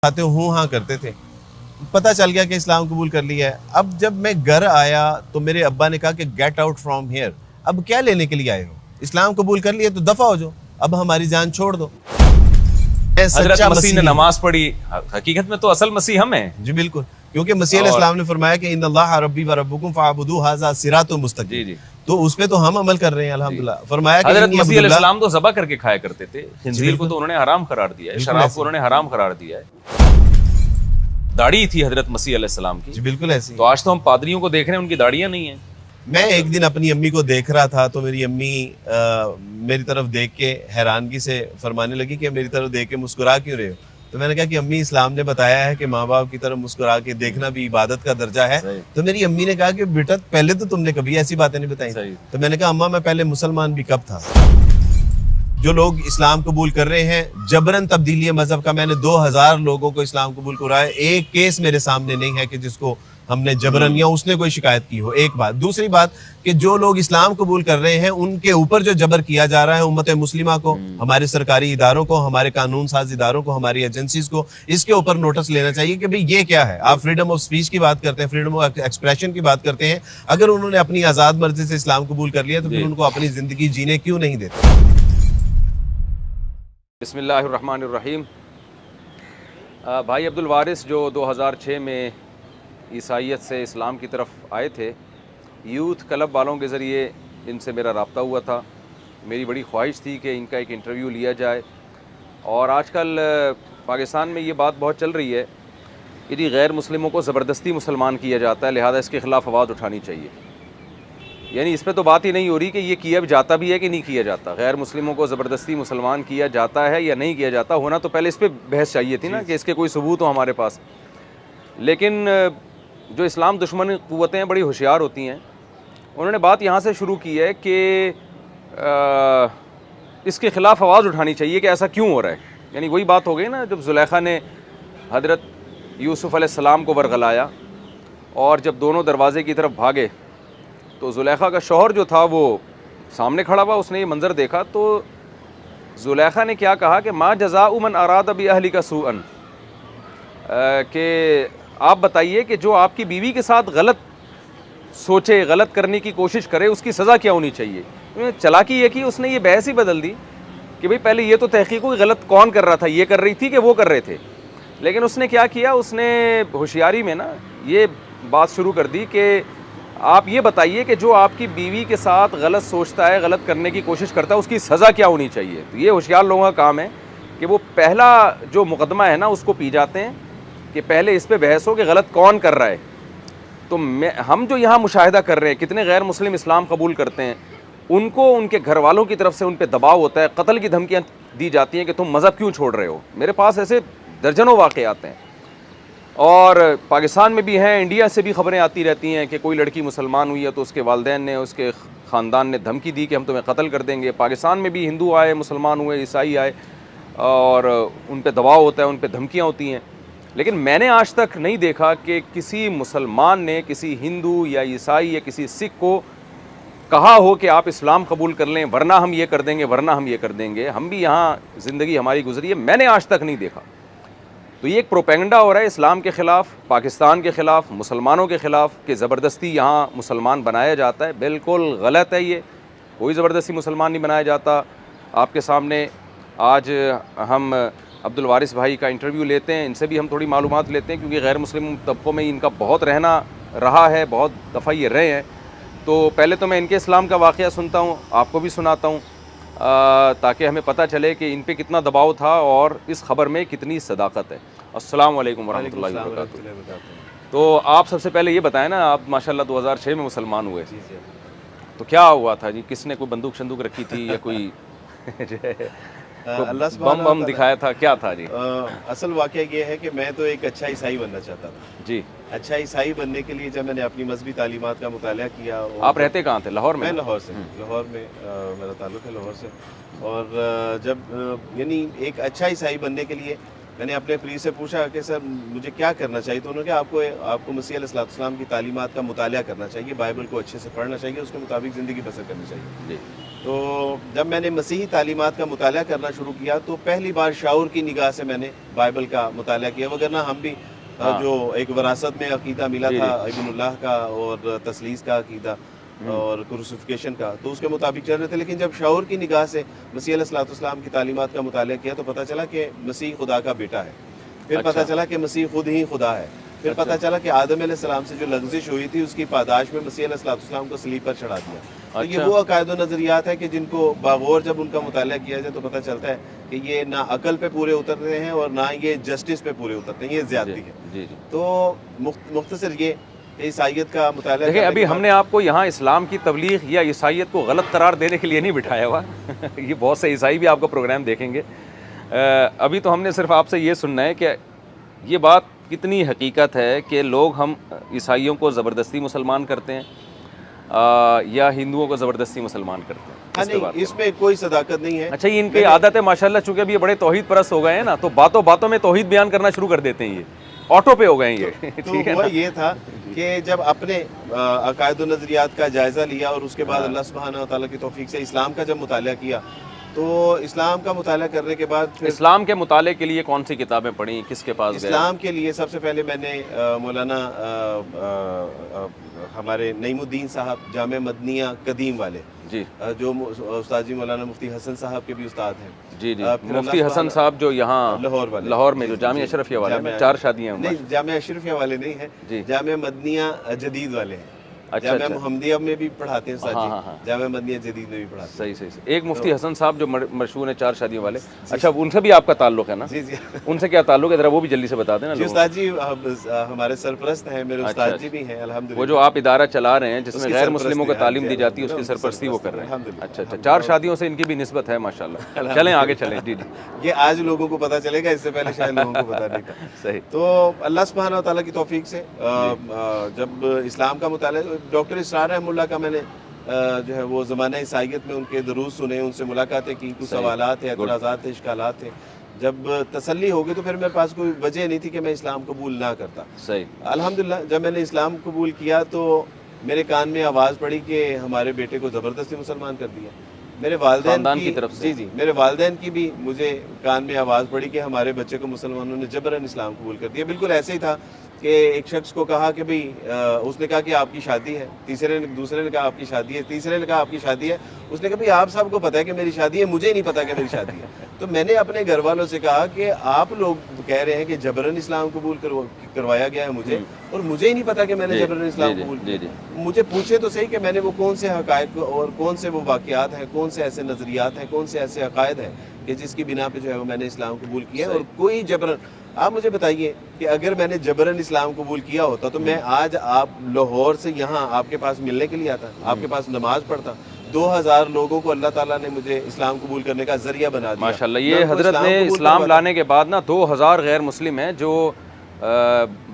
آتے ہوں ہاں کرتے تھے. پتہ چل گیا کہ اسلام قبول کر لیا ہے. اب جب میں گھر آیا تو میرے ابا نے کہا کہ گیٹ آؤٹ فرام ہیئر. اب کیا لینے کے لیے آئے ہو؟ اسلام قبول کر لیا تو دفع ہو جاؤ, اب ہماری جان چھوڑ دو. حضرت مسیح نے نماز پڑھی, حقیقت میں تو اصل مسیح ہم ہیں. جی بالکل, کیونکہ مسیح علیہ السلام نے فرمایا کہ ان اللہ ربی و ربکم فاعبدوہ ھذا صراط مستقیم. جی تو اس پہ تو ہم عمل کر رہے ہیں الحمدللہ. فرمایا کہ حضرت مسیح علیہ السلام تو ذبح کر کے کھایا کرتے تھے. خنزیر کو تو انہوں نے حرام قرار دیا ہے, شراب کو انہوں نے حرام قرار دیا ہے. داڑھی تھی حضرت مسیح علیہ السلام کی. جی بالکل ایسی. تو آج تو ہم پادریوں کو دیکھ رہے ہیں ان کی داڑیاں نہیں ہیں. میں ایک دن اپنی امی کو دیکھ رہا تھا تو میری امی میری طرف دیکھ کے حیرانگی سے فرمانے لگی کہ میری طرف دیکھ کے مسکرا کیوں رہے ہو؟ تو میں نے کہا کہ امی اسلام نے بتایا ہے کہ ماں باپ کی طرف مسکرا کے دیکھنا بھی عبادت کا درجہ ہے. تو میری امی نے کہا کہ بیٹا پہلے تو تم نے کبھی ایسی باتیں نہیں بتائی. تو میں نے کہا اماں میں پہلے مسلمان بھی کب تھا. جو لوگ اسلام قبول کر رہے ہیں جبرن تبدیلی مذہب کا, میں نے 2000 لوگوں کو اسلام قبول کرایا, ایک کیس میرے سامنے نہیں ہے کہ جس کو ہم نے جبرن یا اس نے کوئی شکایت کی ہو. ایک بات. دوسری بات کہ جو لوگ اسلام قبول کر رہے ہیں ان کے اوپر جو جبر کیا جا رہا ہے امت مسلمہ کو, ہمارے سرکاری اداروں کو, ہمارے قانون ساز اداروں کو, ہماری ایجنسیز کو, اس کے اوپر نوٹس لینا چاہیے کہ بھئی یہ کیا ہے. آپ فریڈم آف سپیچ کی بات کرتے ہیں, فریڈم آف ایکسپریشن کی بات کرتے ہیں, اگر انہوں نے اپنی آزاد مرضی سے اسلام قبول کر لیا تو پھر ان کو اپنی زندگی جینے کیوں نہیں دیتے. بسم اللہ الرحمن الرحیم. بھائی عبدالوارث جو 2006 میں عیسائیت سے اسلام کی طرف آئے تھے, یوتھ کلب والوں کے ذریعے ان سے میرا رابطہ ہوا تھا. میری بڑی خواہش تھی کہ ان کا ایک انٹرویو لیا جائے. اور آج کل پاکستان میں یہ بات بہت چل رہی ہے کہ جی غیر مسلموں کو زبردستی مسلمان کیا جاتا ہے, لہذا اس کے خلاف آواز اٹھانی چاہیے. یعنی اس پہ تو بات ہی نہیں ہو رہی کہ یہ کیا جاتا بھی ہے کہ نہیں کیا جاتا. غیر مسلموں کو زبردستی مسلمان کیا جاتا ہے یا نہیں کیا جاتا, ہونا تو پہلے اس پہ بحث چاہیے تھی نا کہ اس کے کوئی ثبوت ہو ہمارے پاس. لیکن جو اسلام دشمن قوتیں بڑی ہوشیار ہوتی ہیں, انہوں نے بات یہاں سے شروع کی ہے کہ اس کے خلاف آواز اٹھانی چاہیے کہ ایسا کیوں ہو رہا ہے. یعنی وہی بات ہو گئی نا جب زلیخا نے حضرت یوسف علیہ السلام کو ورغلایا اور جب دونوں دروازے کی طرف بھاگے تو زلیخا کا شوہر جو تھا وہ سامنے کھڑا ہوا, اس نے یہ منظر دیکھا تو زلیخا نے کیا کہا کہ ما جزاء من اراد باہلک سوءا, کہ آپ بتائیے کہ جو آپ کی بیوی کے ساتھ غلط سوچے, غلط کرنے کی کوشش کرے, اس کی سزا کیا ہونی چاہیے. چلاکی یہ کی اس نے یہ بحث ہی بدل دی کہ بھئی پہلے یہ تو تحقیق ہوئی غلط کون کر رہا تھا, یہ کر رہی تھی کہ وہ کر رہے تھے. لیکن اس نے کیا کیا, اس نے ہوشیاری میں نا یہ بات شروع کر دی کہ آپ یہ بتائیے کہ جو آپ کی بیوی کے ساتھ غلط سوچتا ہے, غلط کرنے کی کوشش کرتا ہے, اس کی سزا کیا ہونی چاہیے. تو یہ ہوشیار لوگوں کا کام ہے کہ وہ پہلا جو مقدمہ ہے نا اس کو پی جاتے ہیں کہ پہلے اس پہ بحث ہو کہ غلط کون کر رہا ہے. تو ہم جو یہاں مشاہدہ کر رہے ہیں کتنے غیر مسلم اسلام قبول کرتے ہیں, ان کو ان کے گھر والوں کی طرف سے ان پہ دباؤ ہوتا ہے, قتل کی دھمکیاں دی جاتی ہیں کہ تم مذہب کیوں چھوڑ رہے ہو. میرے پاس ایسے درجنوں واقعات ہیں, اور پاکستان میں بھی ہیں, انڈیا سے بھی خبریں آتی رہتی ہیں کہ کوئی لڑکی مسلمان ہوئی ہے تو اس کے والدین نے, اس کے خاندان نے دھمکی دی کہ ہم تمہیں قتل کر دیں گے. پاکستان میں بھی ہندو آئے, مسلمان ہوئے, عیسائی آئے, اور ان پہ دباؤ ہوتا ہے, ان پہ دھمکیاں ہوتی ہیں. لیکن میں نے آج تک نہیں دیکھا کہ کسی مسلمان نے کسی ہندو یا عیسائی یا کسی سکھ کو کہا ہو کہ آپ اسلام قبول کر لیں ورنہ ہم یہ کر دیں گے, ورنہ ہم یہ کر دیں گے. ہم بھی یہاں زندگی ہماری گزری ہے, میں نے آج تک نہیں دیکھا. تو یہ ایک پروپیگنڈا ہو رہا ہے اسلام کے خلاف, پاکستان کے خلاف, مسلمانوں کے خلاف کہ زبردستی یہاں مسلمان بنایا جاتا ہے. بالکل غلط ہے یہ, کوئی زبردستی مسلمان نہیں بنایا جاتا. آپ کے سامنے آج ہم عبدالوارث بھائی کا انٹرویو لیتے ہیں, ان سے بھی ہم تھوڑی معلومات لیتے ہیں کیونکہ غیر مسلم طبقوں میں ان کا بہت رہنا رہا ہے, بہت دفعہ یہ رہے ہیں. تو پہلے تو میں ان کے اسلام کا واقعہ سنتا ہوں, آپ کو بھی سناتا ہوں, تاکہ ہمیں پتہ چلے کہ ان پہ کتنا دباؤ تھا اور اس خبر میں کتنی صداقت ہے. السلام علیکم ورحمۃ اللہ وبرکاتہ. تو آپ سب سے پہلے یہ بتائیں نا, آپ ماشاءاللہ 2006 میں مسلمان ہوئے, تو کیا ہوا تھا جی؟ کس نے کوئی بندوق شندوق رکھی تھی یا کوئی بم بم دکھایا تھا, کیا تھا جی؟ اصل واقعہ یہ ہے کہ میں تو ایک اچھا عیسائی بننا چاہتا تھا جی. اچھا عیسائی بننے کے لیے جب میں نے اپنی مذہبی تعلیمات کا مطالعہ کیا. آپ رہتے کہاں تھے؟ لاہور میں؟ میں لاہور سے, لاہور میں میرا تعلق ہے لاہور سے. اور جب یعنی ایک اچھا عیسائی بننے کے لیے میں نے اپنے پیر سے پوچھا کہ سر مجھے کیا کرنا چاہیے, تو انہوں نے کہا آپ کو مسیح علیہ السلام کی تعلیمات کا مطالعہ کرنا چاہیے, بائبل کو اچھے سے پڑھنا چاہیے, اس کے مطابق زندگی بسر کرنی چاہیے. جی. تو جب میں نے مسیحی تعلیمات کا مطالعہ کرنا شروع کیا تو پہلی بار شعور کی نگاہ سے میں نے بائبل کا مطالعہ کیا، وگرنہ ہم بھی جو ایک وراثت میں عقیدہ ملا تھا ابن اللہ کا اور تثلیث کا عقیدہ اور کروسیفیکیشن کا، تو اس کے مطابق چل رہے تھے. لیکن جب شعور کی نگاہ سے مسیح علیہ الصلوۃ والسلام کی تعلیمات کا مطالعہ کیا تو پتہ چلا کہ مسیح خدا کا بیٹا ہے. پھر پتہ چلا کہ مسیح خود ہی خدا ہے. پھر پتہ چلا کہ آدم علیہ السلام سے جو لغزش ہوئی تھی اس کی پاداش میں مسیح علیہ الصلوۃ والسلام کو صلیب پر چڑھا دیا. تو یہ وہ عقائد و نظریات ہیں کہ جن کو باغور جب ان کا مطالعہ کیا جائے تو پتہ چلتا ہے کہ یہ نہ عقل پہ پورے اترتے ہیں اور نہ یہ جسٹس پہ پورے اترتے ہیں، یہ زیادتی ہے. تو مختصر یہ عیسائیت کا مطالعہ. دیکھیں ابھی ہم نے آپ کو یہاں اسلام کی تبلیغ یا عیسائیت کو غلط قرار دینے کے لیے نہیں بٹھایا ہوا. یہ بہت سے عیسائی بھی آپ کا پروگرام دیکھیں گے. ابھی تو ہم نے صرف آپ سے یہ سننا ہے کہ یہ بات کتنی حقیقت ہے کہ لوگ ہم عیسائیوں کو زبردستی مسلمان کرتے ہیں یا ہندوؤں کو زبردستی مسلمان کرتے ہیں. اس میں کوئی صداقت نہیں ہے. اچھا، یہ ان کی عادت ہے ماشاءاللہ، چونکہ ابھی یہ بڑے توحید پرست ہو گئے ہیں نا، تو باتوں باتوں میں توحید بیان کرنا شروع کر دیتے ہیں. یہ آٹو پہ ہو گئے ہیں یہ. تو وہ یہ تھا کہ جب اپنے عقائد و نظریات کا جائزہ لیا اور اس کے بعد اللہ سبحانہ و تعالیٰ کی توفیق سے اسلام کا جب مطالعہ کیا تو اسلام کا مطالعہ کرنے کے بعد اسلام کے مطالعے کے لیے کون سی کتابیں پڑھیں، کس کے پاس گئے؟ اسلام کے لیے سب سے پہلے میں نے مولانا ہمارے نعیم الدین صاحب جامع مدنیہ قدیم والے جی، جو استاد جی مولانا مفتی حسن صاحب کے بھی استاد ہیں. جی جی، مفتی حسن صاحب جو یہاں لاہور میں جو جامعہ اشرفیہ والے ہیں، 4 شادیاں ہیں. نہیں، جامعہ اشرفیہ والے نہیں ہیں، جامعہ مدنیہ جدید والے ہیں. جامعہ محمدیہ میں بھی پڑھاتے ہیں استاد جی، جامعہ مدنیہ جدید میں بھی پڑھاتے ہیں. صحیح. ایک مفتی حسن صاحب جو مشہور ہیں 4 شادیوں والے. اچھا، ان سے بھی آپ کا تعلق ہے نا؟ جی جی. ان سے کیا تعلق ہے ذرا وہ بھی جلدی سے بتا دیں نا. جی استاد جی ہمارے سرپرست ہیں، میرے استاد جی بھی ہیں الحمدللہ. وہ جو آپ ادارہ چلا رہے ہیں جس میں غیر مسلموں کو تعلیم دی جاتی ہے، اس کی سرپرستی وہ کر رہے ہیں. اچھا، 4 شادیوں سے ان کی بھی نسبت ہے ماشاءاللہ. چلیں آگے چلیں. جی جی، یہ آج لوگوں کو پتہ چلے گا، اس سے پہلے شاید لوگوں کو پتہ نہیں تھا. صحیح. تو اللہ سبحانہ و تعالیٰ کی توفیق سے جب اسلام کا مطالعہ ڈاکٹر اسرار رحمہ اللہ کا میں نے جو ہے وہ زمانہ عیسائیت میں ان کے دروس سنے، ان سے ملاقاتیں کی، کچھ سوالات تھے، اعتراضات تھے، اشکالات تھے. جب تسلی ہو گئی تو پھر میرے پاس کوئی وجہ نہیں تھی کہ میں اسلام قبول نہ کرتا. صحیح. الحمدللہ جب میں نے اسلام قبول کیا تو میرے کان میں آواز پڑی کہ ہمارے بیٹے کو زبردستی مسلمان کر دیا. میرے والدین کی طرف سے جی میرے والدین کی بھی مجھے کان میں آواز پڑی کہ ہمارے بچے کو مسلمانوں نے جبراً اسلام قبول کر دیا. بالکل ایسے ہی تھا کہ ایک شخص کو کہا کہ بھئی اس نے کہا کہ آپ کی شادی ہے، دوسرے نے کہا آپ کی شادی ہے، تیسرے نے کہا آپ کی شادی ہے. اس نے کہا بھئی آپ سب کو پتہ ہے کہ میری شادی ہے، مجھے نہیں پتا کہ میری شادی ہے. تو میں نے اپنے گھر والوں سے کہا کہ آپ لوگ کہہ رہے ہیں کہ جبراً اسلام قبول کروایا گیا ہے مجھے، اور مجھے ہی نہیں پتا کہ میں نے جبراً اسلام قبول کیا. مجھے پوچھے تو صحیح کہ میں نے وہ کون سے حقائق اور کون سے وہ واقعات ہیں، کون سے ایسے نظریات ہیں، کون سے ایسے عقائد ہیں کہ جس کی بنا پہ جو ہے وہ میں نے اسلام قبول کیا ہے. اور کوئی جبراً، آپ مجھے بتائیے کہ اگر میں نے جبراً اسلام قبول کیا ہوتا تو میں آج آپ لاہور سے یہاں آپ کے پاس ملنے کے لیے آتا، آپ کے پاس نماز پڑھتا. 2000 لوگوں کو اللہ تعالیٰ نے مجھے اسلام قبول کرنے کا ذریعہ بنا دیا. ماشاءاللہ. یہ حضرت نے اسلام لانے کے بعد نا 2000 غیر مسلم ہیں جو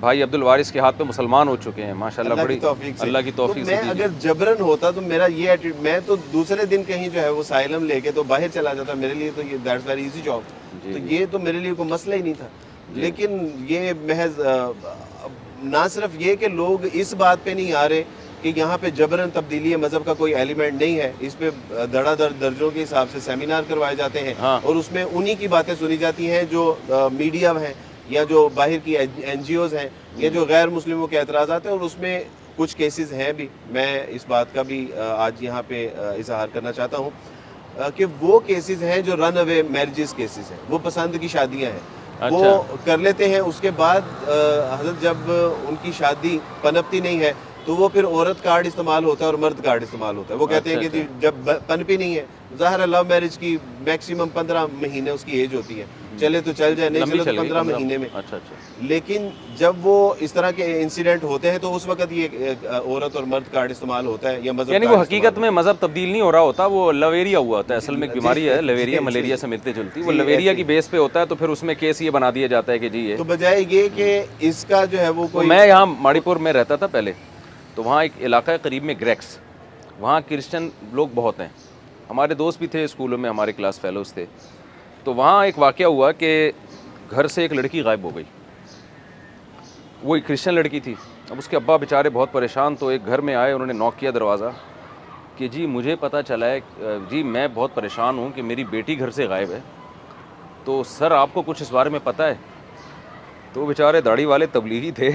بھائی عبد الوارث کے ہاتھ پہ مسلمان ہو چکے ہیں ماشاءاللہ. بڑی اللہ کی توفیق سے. میں اگر جبراً ہوتا تو میرا یہ ایٹیٹیوڈ، میں تو دوسرے دن کہیں جو ہے وہ سائلم لے کے تو باہر چلا جاتا. میرے لیے تو یہ دیٹس ویری ایزی جاب. تو یہ تو میرے لیے کوئی مسئلہ ہی نہیں تھا. لیکن یہ محض نہ صرف یہ کہ لوگ اس بات پہ نہیں آ رہے کہ یہاں پہ جبراً تبدیلی مذہب کا کوئی ایلیمنٹ نہیں ہے، اس پہ دڑا در درجوں کے حساب سے سیمینار کروائے جاتے ہیں اور اس میں انہی کی باتیں سنی جاتی ہیں جو میڈیا ہیں یا جو باہر کی این جی اوز ہیں یا جو غیر مسلموں کے اعتراضات ہیں. اور اس میں کچھ کیسز ہیں بھی، میں اس بات کا بھی آج یہاں پہ اظہار کرنا چاہتا ہوں کہ وہ کیسز ہیں جو رن اوے میرجز کیسز ہیں، وہ پسند کی شادیاں ہیں. وہ کر لیتے ہیں، اس کے بعد حضرت جب ان کی شادی پنپتی نہیں ہے تو وہ پھر عورت کارڈ استعمال ہوتا ہے اور مرد کارڈ استعمال ہوتا ہے. وہ کہتے ہیں کہ جب پنپی نہیں ہے، ظاہر ہے لو میرج کی میکسیمم 15 مہینے اس کی ایج ہوتی ہے، چلے تو چل جائے، نہیں چلے تو 15 مہینے میں. لیکن جب وہ اس طرح کے انسیڈنٹ ہوتے ہیں تو اس وقت یہ عورت اور مرد کارڈ استعمال ہوتا ہے یا مذہب. یعنی وہ حقیقت میں مذہب تبدیل نہیں ہو رہا ہوتا، وہ لویریا ہوا ہوتا ہے. اصل میں ایک بیماری ہے لیوریا، ملیریا سے ملتی جلتی. وہ لیوریا کی بیس پہ ہوتا ہے تو پھر اس میں کیس یہ بنا دیا جاتا ہے کہ جی یہ تو بجائے یہ کہ اس کا جو ہے وہ کوئی. میں یہاں ماڑی پور میں رہتا تھا پہلے، تو وہاں ایک علاقہ ہے قریب میں گریکس، وہاں کرسچن لوگ بہت ہیں. ہمارے دوست بھی تھے اسکولوں میں، ہمارے کلاس فیلوز تھے. تو وہاں ایک واقعہ ہوا کہ گھر سے ایک لڑکی غائب ہو گئی. وہ ایک کرسچن لڑکی تھی. اب اس کے ابا بیچارے بہت پریشان، تو ایک گھر میں آئے، انہوں نے نوک کیا دروازہ. کہ جی مجھے پتہ چلا ہے جی میں بہت پریشان ہوں کہ میری بیٹی گھر سے غائب ہے، تو سر آپ کو کچھ اس بارے میں پتہ ہے؟ تو بیچارے داڑھی والے تبلیغی تھے،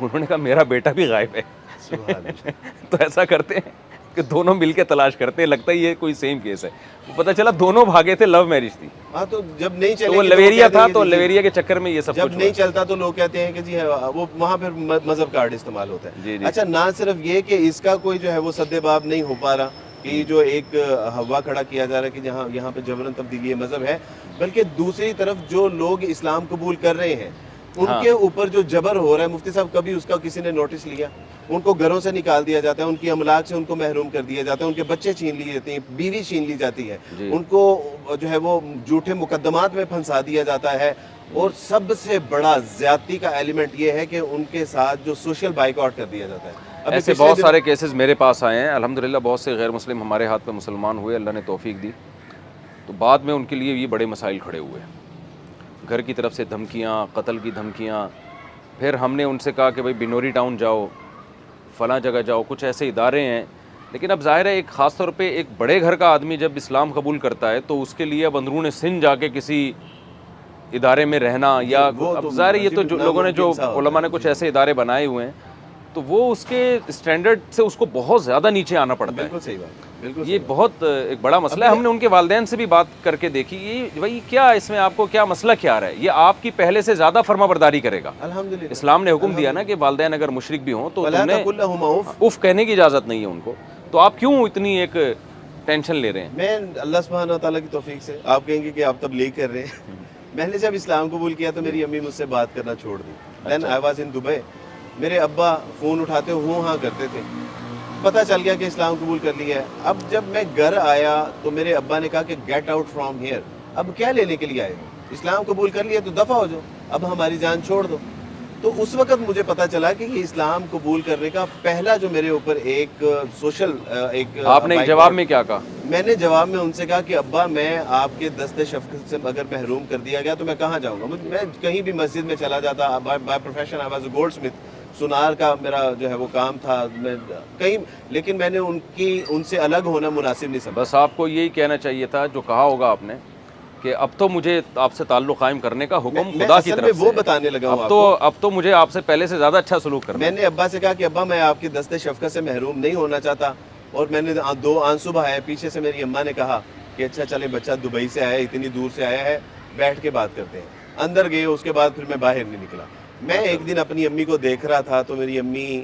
انہوں نے کہا میرا بیٹا بھی غائب ہے۔ سبحان اللہ۔ تو ایسا کرتے ہیں کہ دونوں مل کے تلاش کرتے ہیں، لگتا ہے یہ کوئی سیم کیس ہے۔ وہ پتہ چلا دونوں بھاگے تھے، لو میرج تھی، ہاں تو جب نہیں تو چلے وہ گی لویریا کہہ تھا، دیں گے تو جی، لویریا کے چکر میں یہ سب جب کچھ نہیں ہوا۔ چلتا تو لوگ کہتے ہیں کہ جی وہ وہاں پھر مذہب کارڈ استعمال ہوتا ہے۔ جی جی اچھا، نہ صرف یہ کہ اس کا کوئی جو ہے وہ سد باب نہیں ہو پا رہا کہ یہ جو ایک ہوا کھڑا کیا جا رہا ہے کہ جہاں یہاں پہ جبرن تبدیلی مذہب ہے، بلکہ دوسری طرف جو لوگ اسلام قبول کر رہے ہیں ان ہاں کے اوپر جو جبر ہو رہا ہے، مفتی صاحب کبھی اس کا کسی نے نوٹس لیا؟ ان کو گھروں سے نکال دیا جاتا ہے، ان کی املاک سے ان کو محروم کر دیا جاتا ہے، ان کے بچے چھین لیے جاتے ہیں، بیوی چھین لی جاتی ہے، جی ان کو جو ہے وہ جھوٹے مقدمات میں پھنسا دیا جاتا ہے، اور سب سے بڑا زیادتی کا ایلیمنٹ یہ ہے کہ ان کے ساتھ جو سوشل بائیکاٹ کر دیا جاتا ہے۔ ابھی ایسے پچھلے بہت دن سارے کیسز میرے پاس آئے ہیں الحمدللہ، بہت سے غیر مسلم ہمارے ہاتھ پہ مسلمان ہوئے، اللہ نے توفیق دی، تو بعد میں ان کے لیے یہ بڑے مسائل کھڑے ہوئے، گھر کی طرف سے دھمکیاں، قتل کی دھمکیاں۔ پھر ہم نے ان سے کہا کہ بھائی بنوری ٹاؤن جاؤ، فلاں جگہ جاؤ، کچھ ایسے ادارے ہیں، لیکن اب ظاہر ہے ایک خاص طور پہ ایک بڑے گھر کا آدمی جب اسلام قبول کرتا ہے تو اس کے لیے اب اندرون سندھ جا کے کسی ادارے میں رہنا، یا وہ اب تو ظاہر ہے یہ تو جو لوگوں نے جو ناممکن سا ہوتا علماء ہے۔ نے کچھ ایسے ادارے بنائے ہوئے ہیں، تو وہ اس کے اسٹینڈرڈ سے اس کو بہت زیادہ نیچے آنا پڑتا ہے۔ بالکل صحیح بات ہے، بالکل یہ صحیح بات بہت ایک بڑا مسئلہ ہے۔ ہم نے ان کے والدین سے بھی بات کر کے دیکھی، یہ بھائی کیا اس میں آپ کو کیا مسئلہ کیا آ رہا ہے؟ یہ آپ کی پہلے سے زیادہ فرما برداری کرے گا۔ ہے۔ الحمدللہ اسلام نے حکم دیا نا کہ والدین اگر مشرک بھی ہوں تو وَلَا تم نے تَقُل لَهُمَا اُفٍّ۔ اف کہنے کی اجازت نہیں ہے ان کو، تو آپ کیوں اتنی ایک ٹینشن لے رہے ہیں؟ میں اللہ سبحانہ تعالیٰ کی توفیق سے، آپ کہیں گے کہ آپ تبلیغ کر رہے ہیں، میں نے جب اسلام قبول کیا تو میری امی مجھ سے بات کرنا چھوڑ دی۔ دین آئی واز ان دبئی، میرے ابا فون اٹھاتے ہوں ہاں کرتے تھے، پتہ چل گیا کہ اسلام قبول کر لیا ہے۔ اب جب میں گھر آیا تو میرے ابا نے کہا کہ گیٹ آؤٹ فرام ہیئر، اب کیا لینے کے لیے آئے ہو؟ اسلام قبول کر لیا تو دفع ہو جاؤ، اب ہماری جان چھوڑ دو۔ تو اس وقت مجھے پتا چلا کہ یہ اسلام قبول کرنے کا پہلا جو میرے اوپر ایک سوشل ایک آپ نے جواب میں کیا کہا؟ میں نے جواب میں ان سے کہا کہ ابا میں آپ کے دست شفقت سے اگر محروم کر دیا گیا تو میں کہاں جاؤں گا؟ میں کہیں بھی مسجد میں چلا جاتا، by profession I was a goldsmith اسمتھ، سنار کا میرا جو ہے وہ کام تھا، میں کہیں، لیکن میں نے ان سے الگ ہونا مناسب نہیں سمجھا۔ بس آپ کو یہی کہنا چاہیے تھا جو کہا ہوگا آپ نے کہ اب تو مجھے آپ سے تعلق قائم کرنے کا حکم میں خدا کی اصل طرف میں سے وہ ہے۔ بتانے لگا ہوں آپ اب تو مجھے آپ سے پہلے سے زیادہ اچھا سلوک کرنا میں نے ابا سے کہا کہ ابا میں آپ کی دست شفقت سے محروم نہیں ہونا چاہتا، اور میں نے دو آنسو بہائے۔ پیچھے سے میری اماں نے کہا کہ اچھا چلے بچہ دبئی سے آیا ہے، اتنی دور سے آیا ہے، بیٹھ کے بات کرتے ہیں۔ اندر گئے، اس کے بعد پھر میں باہر نہیں نکلا۔ میں ایک دن اپنی امی کو دیکھ رہا تھا تو میری امی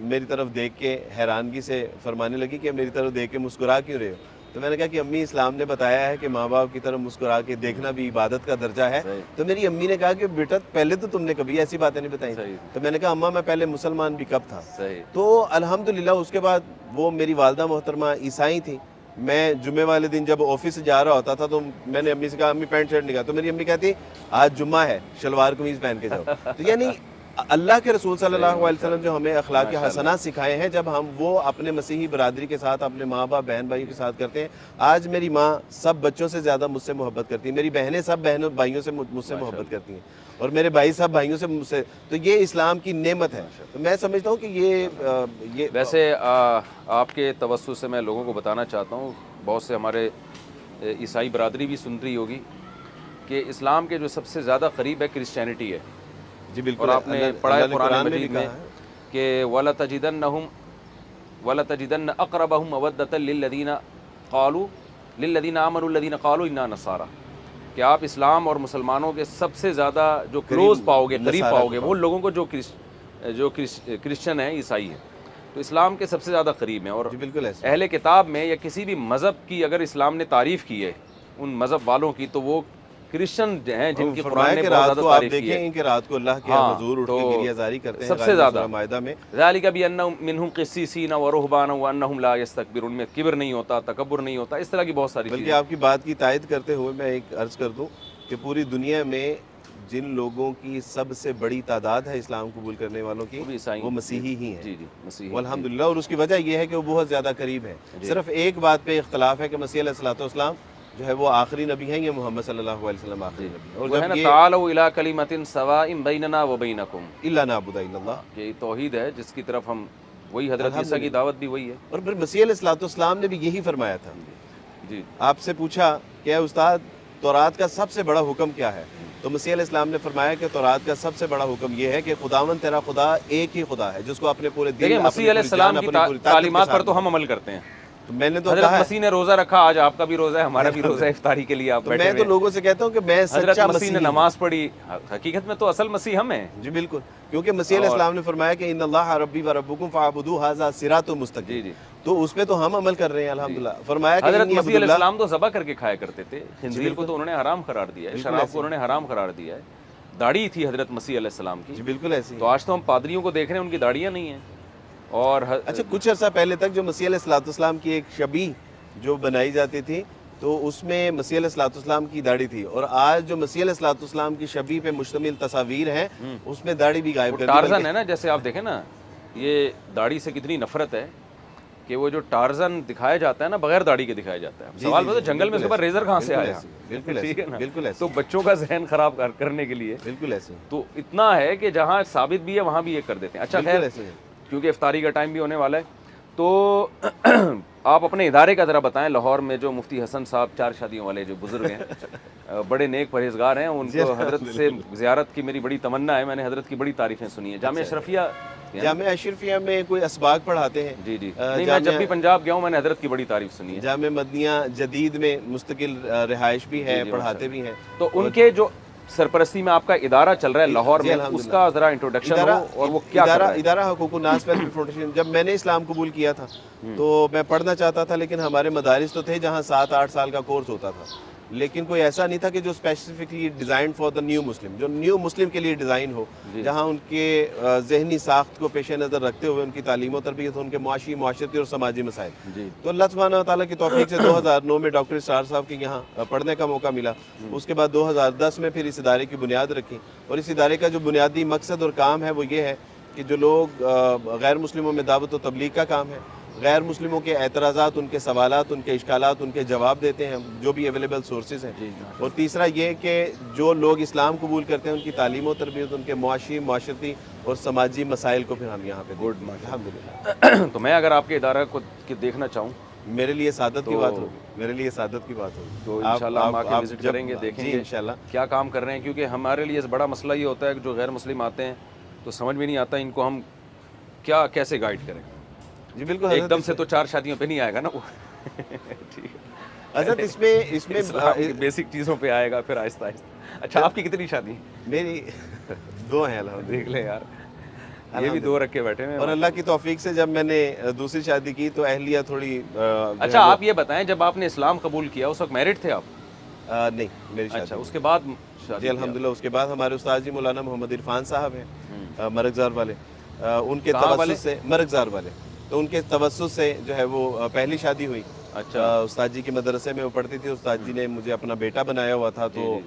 میری طرف دیکھ کے حیرانگی سے فرمانے لگی کہ میری طرف دیکھ کے مسکرا کیوں رہے ہو؟ تو میں نے کہا کہ امی اسلام نے بتایا ہے کہ ماں باپ کی طرف مسکرا کے دیکھنا بھی عبادت کا درجہ ہے۔ صحیح۔ تو میری امی نے کہا کہ بیٹا پہلے تو تم نے کبھی ایسی باتیں نہیں بتائی۔ صحیح۔ تو میں نے کہا اماں میں پہلے مسلمان بھی کب تھا؟ صحیح۔ تو الحمدللہ اس کے بعد وہ میری والدہ محترمہ عیسائی تھی، میں جمعے والے دن جب آفس سے جا رہا ہوتا تھا تو میں نے امی سے کہا امی پینٹ شرٹ نکال، تو میری امی کہتی آج جمعہ ہے، شلوار قمیض پہن کے جاؤ۔ تو یعنی اللہ کے رسول صلی اللہ علیہ وسلم جو ہمیں اخلاق حسنات سکھائے ہیں، جب ہم وہ اپنے مسیحی برادری کے ساتھ، اپنے ماں باپ بہن بھائیوں کے ساتھ کرتے ہیں۔ آج میری ماں سب بچوں سے زیادہ مجھ سے محبت کرتی ہے، میری بہنیں سب بہنوں بھائیوں سے مجھ سے محبت کرتی ہیں، اور میرے بھائی سب بھائیوں سے مجھ سے، تو یہ اسلام کی نعمت ہے۔ تو میں سمجھتا ہوں کہ یہ ویسے آپ کے توسط سے میں لوگوں کو بتانا چاہتا ہوں، بہت سے ہمارے عیسائی برادری بھی سن رہی ہوگی کہ اسلام کے جو سب سے زیادہ قریب ہے کرسچینٹی ہے۔ جی بالکل، اور آپ نے پڑھا ہے قرآن مجید میں کہ وَلَتَجِدَنَّ أَقْرَبَهُمْ مَوَدَّةً لِلَّذِينَ آمَنُوا الَّذِينَ قَالُوا إِنَّا نَصَارَى، کہ آپ اسلام اور مسلمانوں کے سب سے زیادہ جو کلوز پاؤ گے، قریب پاؤ گے، وہ لوگوں کو جو کرسچن ہیں، عیسائی ہیں، تو اسلام کے سب سے زیادہ قریب ہیں۔ اور بالکل ایسا اہل کتاب میں یا کسی بھی مذہب کی اگر اسلام نے تعریف کی ہے ان مذہب والوں کی، تو وہ کرسچن ہیں جن کی قرآن نے بہت زیادہ تعریف کی ہے۔ دیکھیں کہ رات کو اللہ کے حضور اٹھ کے گریہ زاری کرتے ہیں سب سے زیادہ مائدہ میں، ذَلِكَ بِأَنَّهُم مِّنْهُمْ قِسِّيسِينَ وَرُهْبَانًا وَأَنَّهُم لَا يَسْتَكْبِرُونَ، ان میں کبر نہیں ہوتا، تکبر نہیں ہوتا، اس طرح کی بہت ساری چیزیں۔ بلکہ آپ کی بات کی تائید کرتے ہوئے میں ایک عرض کر دوں کہ پوری دنیا میں جن لوگوں کی سب سے بڑی تعداد ہے اسلام قبول کرنے والوں کی، وہ مسیحی ہی ہیں۔ جی جی، مسیحی، والحمدللہ، اور اس کی وجہ یہ ہے کہ وہ بہت زیادہ قریب ہیں۔ صرف ایک بات پہ اختلاف ہے کہ مسیح علیہ الصلوۃ والسلام جو ہے وہ آخری نبی ہیں، یا محمد صلی اللہ علیہ وسلم آخری نبی ہیں۔ اور وہ ہے نا جب تعالوا الی کلمۃ سواء بیننا و بینکم، الا نعبد الا اللہ، یہ توحید ہے جس کی طرف ہم وہی حضرت عیسیٰ کی دعوت بھی وہی ہے. اور پھر مسیح علیہ الصلوۃ والسلام نے بھی یہی فرمایا تھا. جی آپ سے پوچھا کہ اے استاد تورات کا سب سے بڑا حکم کیا ہے؟ تو مسیح علیہ السلام نے فرمایا کہ تورات کا سب سے بڑا حکم یہ ہے کہ خداوند تیرا خدا ایک ہی خدا ہے جس کو اپنے پورے دل دیکھیں مسیح علیہ السلام کی تعلیمات پر تو ہم عمل کرتے ہیں. تو میں نے تو حضرت کہا مسیح نے روزہ رکھا, آج آپ کا بھی روزہ ہے, ہمارا بھی روزہ ہے افطاری کے لیے آپ بیٹھے میں ہوئے تو لوگوں سے کہتا ہوں کہ میں حضرت سچا مسیح نے نماز پڑھی, حقیقت میں تو اصل مسیح ہم ہیں. جی بالکل, کیونکہ مسیح علیہ السلام نے فرمایا کہ ان اللہ ربی و ربکم فاعبدوہ ھذا صراط مستقیم. جی تو اس پہ تو ہم عمل کر رہے ہیں الحمدللہ. فرمایا کہ حضرت مسیح علیہ السلام تو ذبح کر کے کھایا کرتے تھے, خنزیر کو تو انہوں نے حرام قرار دیا ہے, شراب کو انہوں نے حرام قرار دیا ہے. داڑھی تھی حضرت مسیح علیہ السلام کی. جی بالکل ایسے ہی. تو آج تو ہم پادریوں کو دیکھ رہے ہیں ان کی داڑیاں نہیں ہیں. اور اچھا کچھ عرصہ پہلے تک جو مسیح علیہ السلام کی ایک شبیہ جو بنائی جاتی تھی تو اس میں مسیح علیہ السلام کی داڑھی تھی, اور آج جو مسیح علیہ السلام کی شبیہ پہ مشتمل تصاویر ہیں اس میں داڑھی بھی غائب کر دی. ٹارزن ہے نا, جیسے آپ دیکھیں نا, یہ داڑھی سے کتنی نفرت ہے کہ وہ جو ٹارزن دکھایا جاتا ہے نا بغیر داڑھی کے دکھایا جاتا ہے. سوال بتا جنگل میں اس کے بعد ریزر کہاں سے آیا؟ بالکل ٹھیک ہے نا, بالکل ایسے تو بچوں کا ذہن خراب کرنے کے لیے بالکل ایسے تو اتنا ہے کہ جہاں ثابت بھی ہے وہاں بھی یہ کر دیتے ہیں. اچھا خیر, کیونکہ افطاری کا ٹائم بھی ہونے والا ہے تو آپ اپنے ادارے کا ذرا بتائیں. لاہور میں جو مفتی حسن صاحب 4 شادیوں والے جو بزرگ ہیں, بڑے نیک پرہیزگار ہیں, ان کو حضرت سے زیارت کی میری بڑی تمنا ہے. میں نے حضرت کی بڑی تعریفیں سنی ہیں. جامعہ اشرفیہ میں کوئی اسباق پڑھاتے ہیں. جی جی, میں جب بھی پنجاب گیا ہوں میں نے حضرت کی بڑی تعریف سنی ہے. جامعہ مدنیہ جدید میں مستقل رہائش بھی ہے, پڑھاتے بھی ہیں. تو ان کے جو سرپرستی میں آپ کا ادارہ چل رہا ہے لاہور میں, اس کا ذرا انٹروڈکشن ہو, اور وہ کیا کر رہا ہے؟ ادارہ حقوق الناس ویلفیئر فاؤنڈیشن. جب میں نے اسلام قبول کیا تھا تو میں پڑھنا چاہتا تھا, لیکن ہمارے مدارس تو تھے جہاں 7-8 سال کا کورس ہوتا تھا, لیکن کوئی ایسا نہیں تھا کہ جو specifically designed for the new Muslim, جو نیو مسلم کے لیے ڈیزائن ہو, جہاں ان کے ذہنی ساخت کو پیش نظر رکھتے ہوئے ان کی تعلیم و تربیت, ان کے معاشی, معاشرتی اور سماجی مسائل. تو اللہ سبحانہ و تعالیٰ کی توفیق سے 2009 میں ڈاکٹر اسرار صاحب کے یہاں پڑھنے کا موقع ملا. اس کے بعد 2010 میں پھر اس ادارے کی بنیاد رکھی, اور اس ادارے کا جو بنیادی مقصد اور کام ہے وہ یہ ہے کہ جو لوگ غیر مسلموں میں دعوت و تبلیغ کا کام ہے, غیر مسلموں کے اعتراضات, ان کے سوالات, ان کے اشکالات, ان کے جواب دیتے ہیں جو بھی اویلیبل سورسز ہیں. اور تیسرا یہ کہ جو لوگ اسلام قبول کرتے ہیں ان کی تعلیم و تربیت, ان کے معاشی, معاشرتی اور سماجی مسائل کو پھر ہم یہاں پہ گڈ الحمدللہ. تو میں اگر آپ کے ادارہ کو دیکھنا چاہوں, میرے لیے سعادت کی بات ہوگی, میرے لیے سعادت کی بات ہوگی. تو انشاءاللہ ہم آ کے وزٹ کریں گے, دیکھیں گے انشاءاللہ کیا کام کر رہے ہیں, کیونکہ ہمارے لیے بڑا مسئلہ یہ ہوتا ہے کہ جو غیر مسلم آتے ہیں تو سمجھ میں نہیں آتا ان کو ہم کیا کیسے گائیڈ کریں. جی بالکل, ایک دم سے تو 4 شادیوں پہ نہیں آئے گا نا وہ. حضرت اس میں بیسک چیزوں پہ آئے گا, پھر آہستہ آہستہ. اچھا آپ کی کتنی شادی؟ میری 2 ہیں الحمدللہ. دیکھ لیں یار, یہ بھی 2 رکھ کے بیٹھے ہیں. اور اللہ کی توفیق سے جب میں نے دوسری شادی کی تو اہلیہ تھوڑی. اچھا آپ یہ بتائیں, جب آپ نے اسلام قبول کیا اس وقت میرڈ تھے آپ؟ نہیں, میری شادی. اچھا اس کے بعد؟ جی الحمدللہ. اس کے بعد ہمارے استاد جی مولانا محمد عرفان صاحب ہیں مرغزار والے, ان کے توسط سے, مرغزار والے, تو ان کے توسط سے جو ہے وہ پہلی شادی ہوئی. اچھا, استاد جی کے مدرسے میں وہ پڑھتی تھی, استاد جی نے مجھے اپنا بیٹا بنایا ہوا تھا تو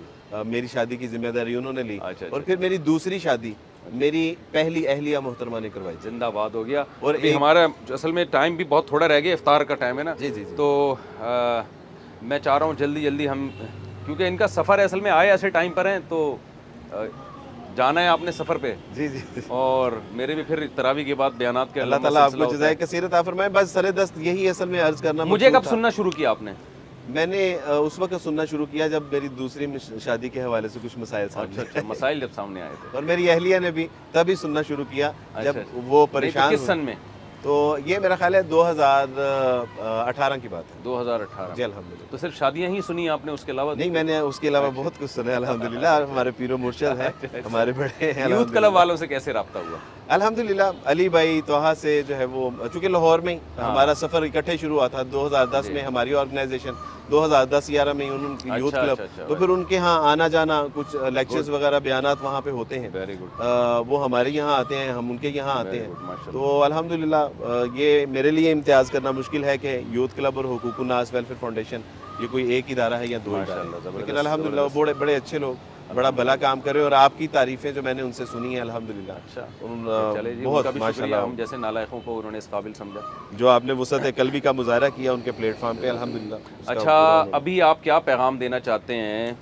میری شادی کی ذمہ داری انہوں نے لی. اور پھر میری دوسری شادی میری پہلی اہلیہ محترمہ نے کروائی. زندہ باد ہو گیا. اور ہمارا اصل میں ٹائم بھی بہت تھوڑا رہ گیا, افطار کا ٹائم ہے نا. جی جی. تو میں چاہ رہا ہوں جلدی ہم, کیونکہ ان کا سفر اصل میں آئے ایسے ٹائم پر ہیں تو جانا ہے آپ نے سفر پہ. جی جی. اور میرے بھی پھر تراویح کے بعد بیانات کے اللہ تعالیٰ آپ کو جزائے کثیر عطا فرمائے. بس سر دست یہی اصل میں عرض کرنا. مجھے کب سننا شروع کیا آپ نے؟ میں نے اس وقت سننا شروع کیا جب میری دوسری شادی کے حوالے سے کچھ مسائل سامنے. اچھا مسائل جب سامنے آئے تھے. اور میری اہلیہ نے بھی تبھی سننا شروع کیا جب وہ پریشان. کس سن میں؟ تو یہ میرا خیال ہے 2018 کی بات ہے. 2018. جی الحمدللہ. تو صرف شادیاں ہی سنی آپ نے, اس کے علاوہ نہیں؟ میں نے اس کے علاوہ بہت کچھ سنا ہے الحمدللہ. ہمارے پیر و مرشد ہیں, ہمارے بڑے ہیں. یوتھ کلب والوں سے کیسے رابطہ ہوا؟ الحمدللہ علی بھائی توحا سے جو ہے وہ, چونکہ لاہور میں ہمارا سفر اکٹھے شروع ہوا تھا 2010 میں, ہماری آرگنائزیشن 2010-11 میں ان کی یوتھ کلب, تو پھر ان کے ہاں آنا جانا, کچھ لیکچرز وغیرہ بیانات وہاں پہ ہوتے ہیں. Very good. وہ ہمارے یہاں آتے ہیں, ہم ان کے یہاں آتے ہیں. تو الحمدللہ یہ میرے لیے امتیاز کرنا مشکل ہے کہ یوتھ کلب اور حقوق الناس ویلفیئر فاؤنڈیشن یہ کوئی ایک ادارہ ہے یا 2 ادارے, لیکن الحمدللہ وہ بڑے اچھے لوگ, بڑا بھلا کام کر رہے ہیں. اور آپ کی تعریفیں جو میں نے ان سے سنی ہیں الحمدللہ, اچھا بہت ماشاءاللہ, ہم جیسے نالائقوں کو انہوں نے اس قابل سمجھا. جو آپ نے وسعت قلبی کا مظاہرہ کیا ان کے پلیٹ فارم پہ الحمدللہ. اچھا ابھی آپ کیا پیغام دینا چاہتے ہیں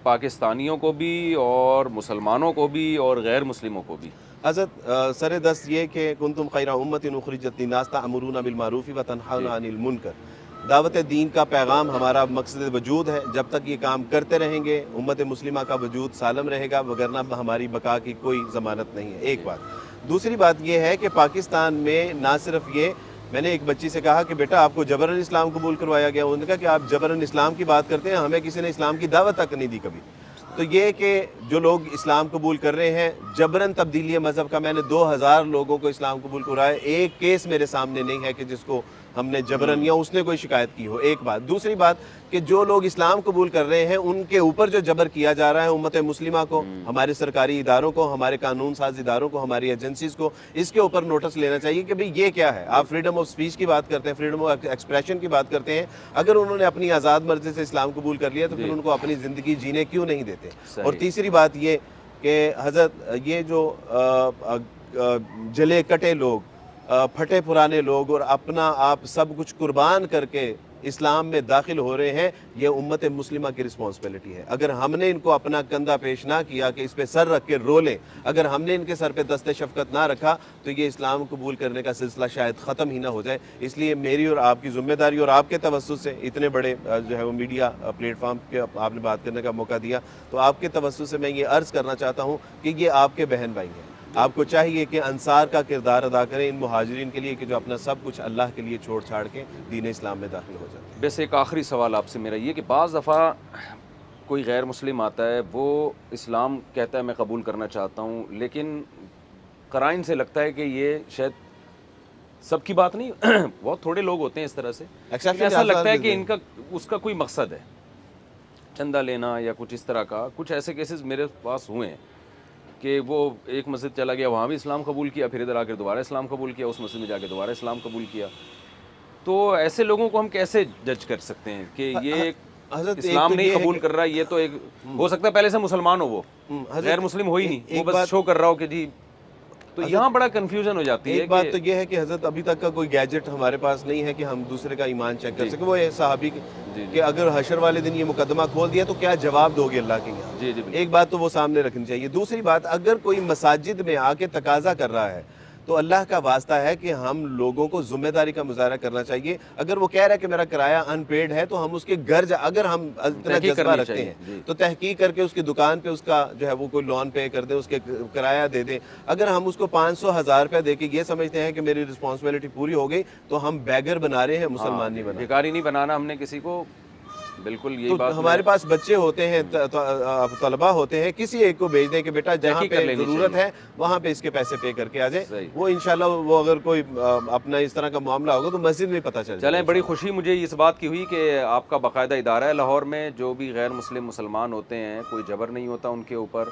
پاکستانیوں کو بھی اور مسلمانوں کو بھی اور غیر مسلموں کو بھی؟ حضرت سر دست یہ کہ کنتم خیر امت اخرجت للناس تأمرون بالمعروف وتنہون عن المنکر، دعوت دین کا پیغام ہمارا مقصد وجود ہے. جب تک یہ کام کرتے رہیں گے امت مسلمہ کا وجود سالم رہے گا، وگرنہ ہماری بقا کی کوئی ضمانت نہیں ہے. ایک بات. دوسری بات یہ ہے کہ پاکستان میں نہ صرف یہ، میں نے ایک بچی سے کہا کہ بیٹا آپ کو جبراً اسلام قبول کروایا گیا. انہوں نے کہا کہ آپ جبراً اسلام کی بات کرتے ہیں، ہمیں کسی نے اسلام کی دعوت تک نہیں دی کبھی. تو یہ کہ جو لوگ اسلام قبول کر رہے ہیں جبراً تبدیلی مذہب کا، میں نے 2000 لوگوں کو اسلام قبول کرایا، ایک کیس میرے سامنے نہیں ہے کہ جس کو ہم نے جبراً یا اس نے کوئی شکایت کی ہو. ایک بات. دوسری بات کہ جو لوگ اسلام قبول کر رہے ہیں ان کے اوپر جو جبر کیا جا رہا ہے امت مسلمہ کو، ہمارے سرکاری اداروں کو، ہمارے قانون ساز اداروں کو، ہماری ایجنسیز کو، اس کے اوپر نوٹس لینا چاہیے کہ بھئی یہ کیا ہے. آپ فریڈم آف سپیچ کی بات کرتے ہیں، فریڈم آف ایکسپریشن کی بات کرتے ہیں، اگر انہوں نے اپنی آزاد مرضی سے اسلام قبول کر لیا تو پھر ان کو اپنی زندگی جینے کیوں نہیں دیتے. اور تیسری بات یہ کہ حضرت یہ جو جلے کٹے لوگ، پھٹے پرانے لوگ اور اپنا آپ سب کچھ قربان کر کے اسلام میں داخل ہو رہے ہیں، یہ امت مسلمہ کی رسپانسبلٹی ہے. اگر ہم نے ان کو اپنا کندھا پیش نہ کیا کہ اس پہ سر رکھ کے رو لیں، اگر ہم نے ان کے سر پہ دست شفقت نہ رکھا تو یہ اسلام قبول کرنے کا سلسلہ شاید ختم ہی نہ ہو جائے. اس لیے میری اور آپ کی ذمہ داری، اور آپ کے توسط سے اتنے بڑے جو ہے وہ میڈیا پلیٹ فارم کے آپ نے بات کرنے کا موقع دیا، تو آپ کے توسط سے میں یہ عرض کرنا چاہتا ہوں کہ یہ آپ کے بہن بھائی ہیں. آپ کو چاہیے کہ انصار کا کردار ادا کریں ان مہاجرین کے لیے کہ جو اپنا سب کچھ اللہ کے لیے چھوڑ چھاڑ کے دین اسلام میں داخل ہو جاتے ہیں. بس ایک آخری سوال آپ سے میرا یہ کہ بعض دفعہ کوئی غیر مسلم آتا ہے، وہ اسلام کہتا ہے میں قبول کرنا چاہتا ہوں، لیکن قرائن سے لگتا ہے کہ یہ شاید سب کی بات نہیں، بہت تھوڑے لوگ ہوتے ہیں اس طرح سے، ایسا لگتا ہے کہ ان کا اس کا کوئی مقصد ہے چندہ لینا یا کچھ اس طرح کا. کچھ ایسے کیسز میرے پاس ہوئے ہیں کہ وہ ایک مسجد چلا گیا، وہاں بھی اسلام قبول کیا، پھر ادھر آ کے دوبارہ اسلام قبول کیا، اس مسجد میں جا کے دوبارہ اسلام قبول کیا. تو ایسے لوگوں کو ہم کیسے جج کر سکتے ہیں کہ یہ اسلام نہیں قبول کر رہا؟ یہ تو ایک ہو سکتا ہے پہلے سے مسلمان ہو، وہ غیر مسلم ہو ہی نہیں، وہ بس شو کر رہا ہو کہ جی. تو یہاں بڑا کنفیوژن ہو جاتی ہے. ایک بات تو یہ ہے کہ حضرت ابھی تک کا کوئی گیجٹ ہمارے پاس نہیں ہے کہ ہم دوسرے کا ایمان چیک کر سکیں. وہ ہے صحابی کہ اگر حشر والے دن یہ مقدمہ کھول دیا تو کیا جواب دو گے اللہ کے یہاں. ایک بات تو وہ سامنے رکھنی چاہیے. دوسری بات، اگر کوئی مساجد میں آ کے تقاضا کر رہا ہے تو اللہ کا واسطہ ہے کہ ہم لوگوں کو ذمہ داری کا مظاہرہ کرنا چاہیے. اگر وہ کہہ رہا ہے کہ میرا کرایہ ان پیڈ ہے تو ہم اس کے گھر اگر ہم اتنا جذبہ رکھتے ہیں تو تحقیق کر کے اس کی دکان پہ اس کا جو ہے وہ کوئی لون پے کر دیں، اس کے کرایہ دے دیں. اگر ہم اس کو 500,000 روپے دے کے یہ سمجھتے ہیں کہ میری رسپانسبلٹی پوری ہو گئی تو ہم بیگر بنا رہے ہیں، مسلمان نہیں بنا. بھکاری نہیں بنانا ہم نے کسی کو. بالکل یہی بات. ہمارے پاس بچے ہوتے ہیں، طلبہ ہوتے ہیں، کسی ایک کو بھیج دیں کہ بیٹا جہاں پہ ضرورت ہے وہاں پہ اس کے پیسے پے کر کے آ جائیں. وہ انشاءاللہ وہ اگر کوئی اپنا اس طرح کا معاملہ ہوگا تو مسجد میں پتہ چل جائے. چلیں، بڑی خوشی مجھے اس بات کی ہوئی کہ آپ کا باقاعدہ ادارہ ہے لاہور میں. جو بھی غیر مسلم مسلمان ہوتے ہیں کوئی جبر نہیں ہوتا ان کے اوپر،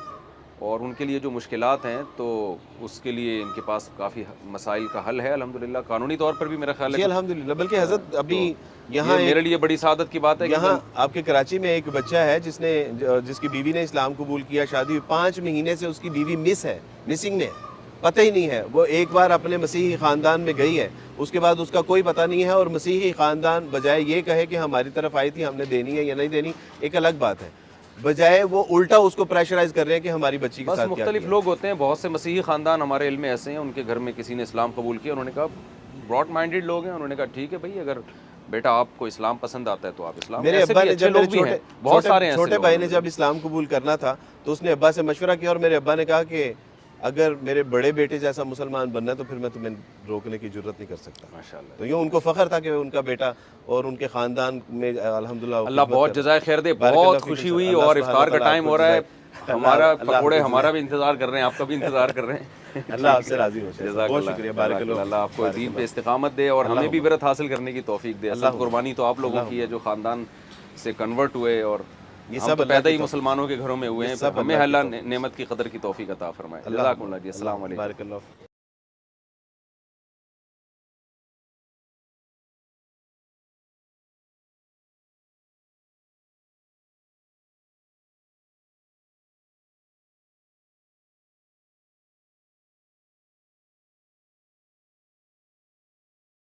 اور ان کے لیے جو مشکلات ہیں تو اس کے لیے ان کے پاس کافی مسائل کا حل ہے الحمدللہ. قانونی طور پر بھی میرا خیال ہے جی الحمدللہ. بلکہ حضرت ابھی یہاں میرے لیے بڑی سعادت کی بات ہے کہ یہاں آپ کے کراچی میں ایک بچہ ہے جس کی بیوی نے اسلام قبول کیا، شادی ہوئی 5 مہینے سے اس کی بیوی مسنگ نے پتہ ہی نہیں ہے. وہ ایک بار اپنے مسیحی خاندان میں گئی ہے، اس کے بعد اس کا کوئی پتہ نہیں ہے. اور مسیحی خاندان بجائے یہ کہے کہ ہماری طرف آئی تھی، ہم نے دینی ہے یا نہیں دینی ایک الگ بات ہے، بجائے وہ الٹا اس کو پریشرائز کر رہے ہیں کہ ہماری بچی کے ساتھ کیا. مختلف لوگ ہوتے ہیں، بہت سے مسیحی خاندان ہمارے علم میں ایسے ہیں، ان کے گھر میں کسی نے اسلام قبول کیا، انہوں نے کہا براڈ مائنڈیڈ لوگ ہیں، انہوں نے کہا ٹھیک ہے بھائی اگر بیٹا آپ کو اسلام پسند آتا ہے تو آپ اسلام. میرے ابا نے جب بہت سارے چھوٹے بھائی نے جب اسلام قبول کرنا تھا تو اس نے ابا سے مشورہ کیا، اور میرے ابا نے کہا کہ اگر میرے بڑے بیٹے جیسا مسلمان بننا ہے تو پھر میں تمہیں روکنے کی جرت نہیں کر سکتا. ماشاءاللہ. تو یہ ان کو فخر تھا کہ ان کا بیٹا اور ان کے خاندان میں الحمدللہ. اللہ بہت جزائے خیر دے. بہت خوشی ہوئی. اور افطار کا ٹائم ہو رہا ہے، ہمارا پکوڑے ہمارا بھی انتظار کر رہے ہیں، آپ کا بھی انتظار کر رہے ہیں. اللہ آپ سے راضی ہو. بہت شکریہ. بارک اللہ. اللہ آپ کو دین پہ استقامت دے اور ہمیں بھی عبرت حاصل کرنے کی توفیق دے. اللہ قربانی تو آپ لوگوں کی ہے جو خاندان سے کنورٹ ہوئے اور یہ سب پیدا ہی مسلمانوں کے گھروں میں ہوئے ہیں. ہمیں اللہ نعمت کی قدر کی توفیق عطا فرمائے. جزاکم اللہ جی. السلام علیکم.